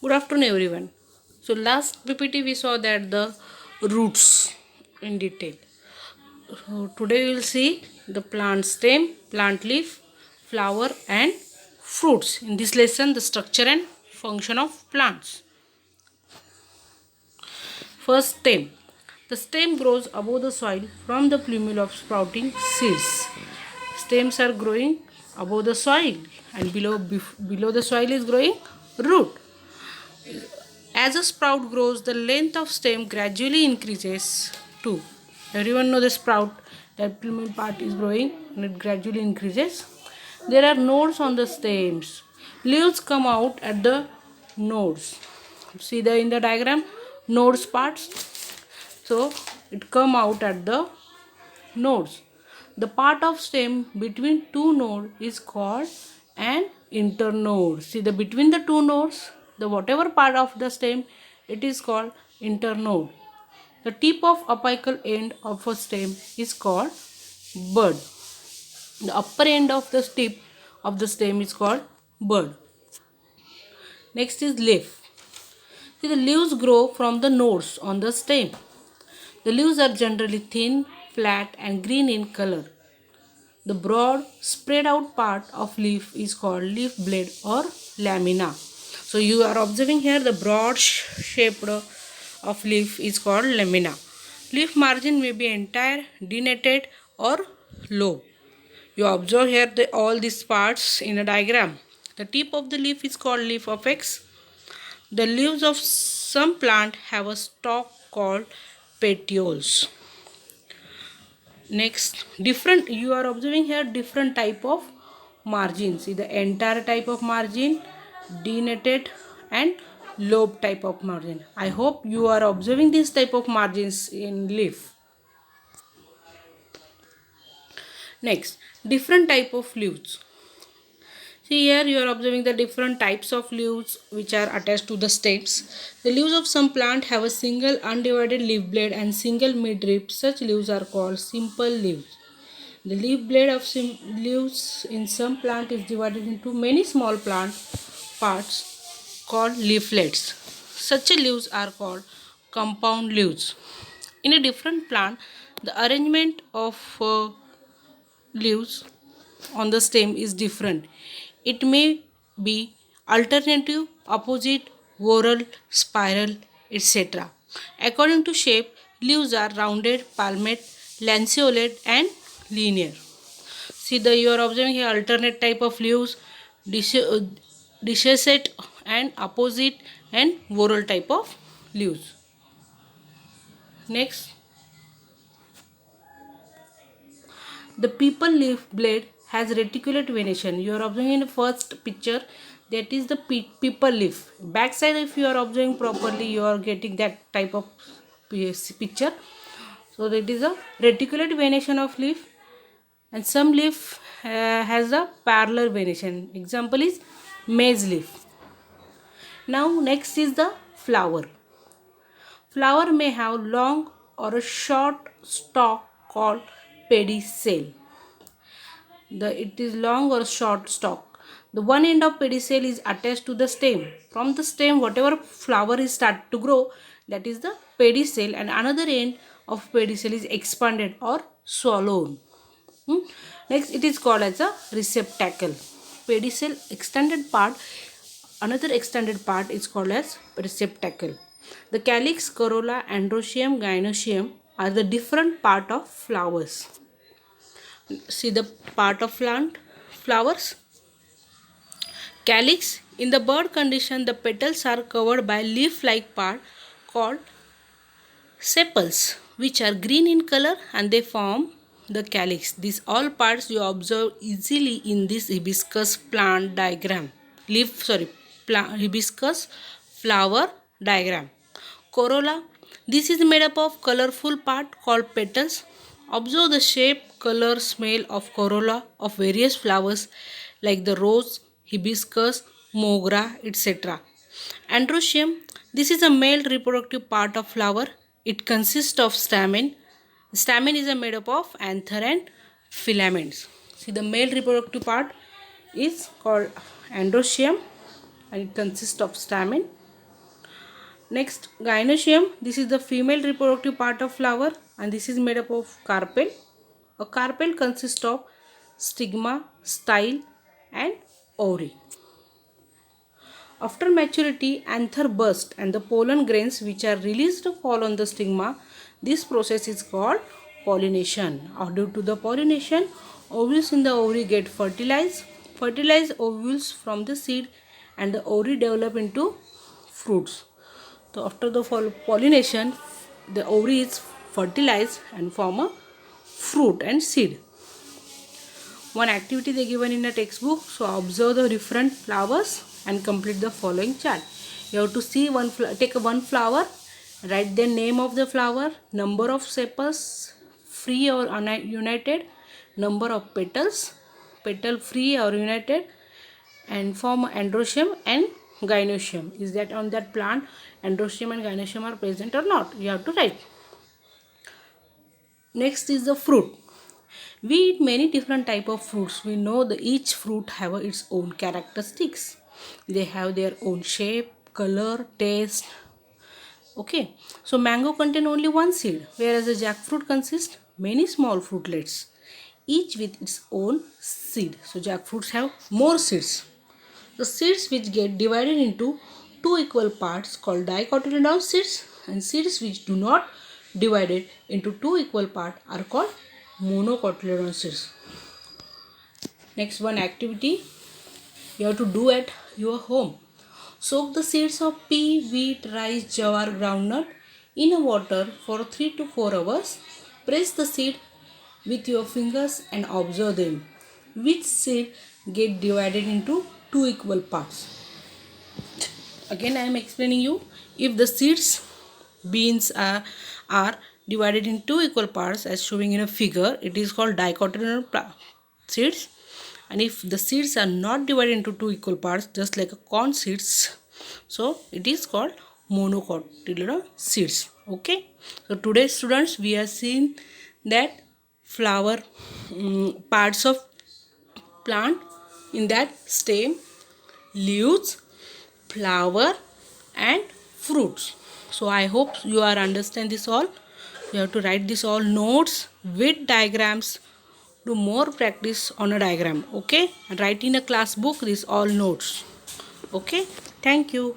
Good afternoon, everyone. So, last PPT we saw that the roots in detail. So, today we will see the plant stem, plant leaf, flower, and fruits. In this lesson, the structure and function of plants. First, stem. The stem grows above the soil from the plumule of sprouting seeds. Stems are growing above the soil, and below the soil is growing root. As a sprout grows, the length of stem gradually increases too. Everyone know the sprout, that plumule part is growing and it gradually increases. There are nodes on the stems. Leaves come out at the nodes. See the in the diagram, nodes parts. So it come out at the nodes. The part of stem between two nodes is called an internode. See the between the two nodes, the whatever part of the stem, it is called internode. The tip of apical end of a stem is called bud. The upper end of the tip of the stem is called bud. Next is leaf. See the leaves grow from the nodes on the stem. The leaves are generally thin, flat and green in color. The broad spread out part of leaf is called leaf blade or lamina. So you are observing here the broad shaped of leaf is called lamina. Leaf margin may be entire, denuded or low. You observe here all these parts in a diagram. The tip of the leaf is called leaf apex. The leaves of some plant have a stalk called petioles. Next, different you are observing here different type of margins. See the entire type of margin, denuded and lobe type of margin. I hope you are observing this type of margins in leaf. Next, different type of leaves. See here you are observing the different types of leaves which are attached to the stems. The leaves of some plant have a single undivided leaf blade and single midrib. Such leaves are called simple leaves. The leaf blade of leaves in some plant is divided into many small plant parts called leaflets. Such leaves are called compound leaves. In a different plant, the arrangement of leaves on the stem is different. It may be alternative, opposite, whorl, spiral, etc. According to shape, leaves are rounded, palmate, lanceolate and linear. See the you are observing here alternate type of leaves, discrete and opposite and whorl type of leaves. Next, the people leaf blade has reticulate venation. You are observing in the first picture, that is the people leaf. Back side, if you are observing properly, you are getting that type of picture. So that is a reticulate venation of leaf, and some leaf has a parallel venation. Example is maize leaf. Now next is the flower. Flower may have long or a short stalk called pedicel. It is long or short stalk. The one end of pedicel is attached to the stem. From the stem, whatever flower is start to grow, that is the pedicel, and another end of pedicel is expanded or swallowed. Next, it is called as a receptacle. Pedicel extended part, another extended part is called as receptacle. The calyx, corolla, androecium, gynoecium are the different part of flowers. See the part of plant flowers. Calyx. In the bud condition, the petals are covered by leaf-like part called sepals, which are green in color and they form the calyx. These all parts you observe easily in this hibiscus plant diagram. Hibiscus flower diagram. Corolla. This is made up of colorful part called petals. Observe the shape, color, smell of corolla of various flowers like the rose, hibiscus, mogra, etc. Androecium. This is a male reproductive part of flower. It consists of stamen. Stamen is made up of anther and filaments. See the male reproductive part is called androecium and it consists of stamen. Next, gynoecium. This is the female reproductive part of flower, and this is made up of carpel. A carpel consists of stigma, style, and ovary. After maturity, anther burst and the pollen grains which are released fall on the stigma. This process is called pollination. Or due to the pollination, ovules in the ovary get fertilized. Fertilized ovules from the seed and the ovary develop into fruits. So after the pollination, the ovary is fertilized and form a fruit and seed. One activity they given in a textbook. So observe the different flowers and complete the following chart. You have to see take one flower, write the name of the flower, number of sepals, free or united, number of petals, petal free or united, and form androecium and gynoecium. Is that on that plant androecium and gynoecium are present or not? You have to write. Next is the fruit. We eat many different type of fruits. We know that each fruit have its own characteristics. They have their own shape, color, taste. Okay, so mango contain only one seed, whereas the jackfruit consists many small fruitlets, each with its own seed. So jackfruits have more seeds. The seeds which get divided into two equal parts called dicotyledon seeds, and seeds which do not divided into two equal parts are called monocotyledon seeds. Next one activity you have to do at your home. Soak the seeds of pea, wheat, rice, jawar, groundnut in a water for 3 to 4 hours. Press the seed with your fingers and observe them. Which seed get divided into two equal parts? Again I am explaining you. If the seeds beans are divided in two equal parts as showing in a figure, it is called dicotyledon seeds. And if the seeds are not divided into two equal parts, just like a corn seeds, so it is called monocotyledon seeds. Okay, so today students we are seeing that flower parts of plant, in that stem, leaves, flower and fruits. So I hope you are understand this all. You have to write this all notes with diagrams. Do more practice on a diagram. Okay, and write in a class book this all notes. Okay, thank you.